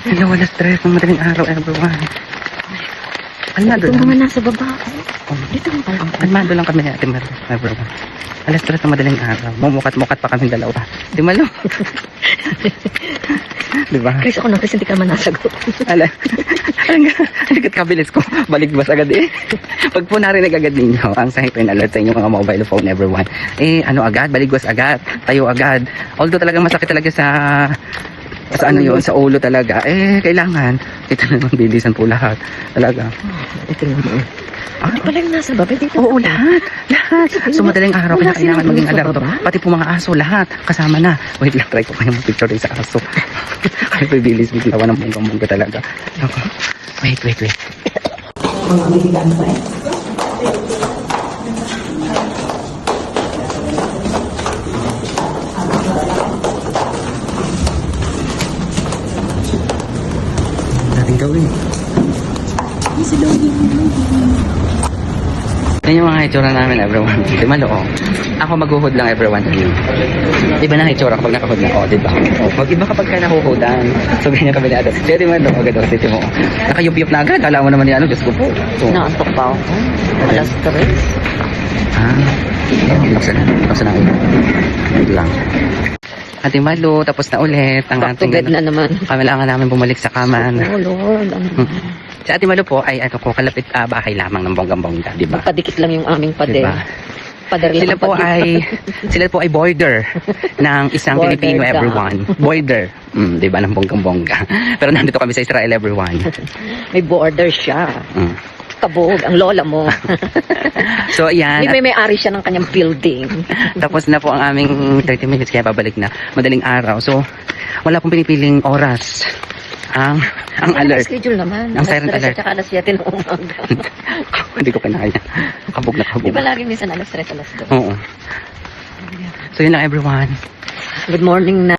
Hello, alas 3 ng madaling araw, everyone. Kalmado Ito lang. mga nasa baba. Dito mo pala. Kalmado lang kami ni Ate Mar, everyone. Alas 3 ng madaling araw. Mumukat-mukat pa kami dalawa. Di malo. Diba? Chris, ako na Chris, hindi ka man nasagot. Hanggat kabilis ko, balik-bas agad eh. Pag po narinig agad ninyo, ang siren alert sa inyong mga mobile phone, everyone. Ano agad, baligwas agad, tayo agad. Although talagang masakit talaga sa ano yun, sa ulo talaga. Kailangan. Ito naman, bilisan po lahat. Talaga. Ito naman. Hindi pala yung nasa baba. Dito Oo, lahat. Lahat. So, madaling araw, kailangan maging alerto. Pati po mga aso, lahat. Kasama na. Wait lang, try ko pa yung picture rin sa aso. Ay, bibilis, biglawan ng bonggang-bongga talaga. Ako. Wait. Mga bibigaan pa eh. Dating gawin. Yan yung mga itsura namin, everyone. Di malo, oh. Ako maghuhod lang, everyone. Iba na ang itsura kapag nakahod na. Diba? Mag-iba kapag ka nahuhudan. So, ganyan kami na ito. Siya, di man, agad ako sa mo. Nakayup-yup na agad. Alam mo naman yan, Diyos ko po. So, Naantok pa ako. Alas 3. Buksan na ito. Ito lang. Ate Malu, tapos na ulit. Ang Back to bed na naman. Kailangan namin bumalik sa kaman. Oh, Lord. Si Ate Malu po ay kalapit bahay lamang ng bonggang-bongga, di ba? Magkadikit lang yung aming pader. Diba? Pader lang Sila po ay border ng isang Border Pilipino, ka. everyone. Border. Di ba, ng bonggang-bongga. Pero nandito kami sa Israel, everyone. May border siya. Kabog, ang lola mo. So, ayan. May-ari siya ng kanyang building. Tapos na po ang aming 30 minutes, kaya babalik na. Madaling araw. So, wala pong pinipiling oras. Ang alert. Schedule naman. Ang siren alert. Tsaka alas 7 ng umaga. Hindi ko pinakaya. Kabog na kabog. Di ba lagi minsan alas 3, alas 2? Oo. So, yun lang, everyone. Good morning na.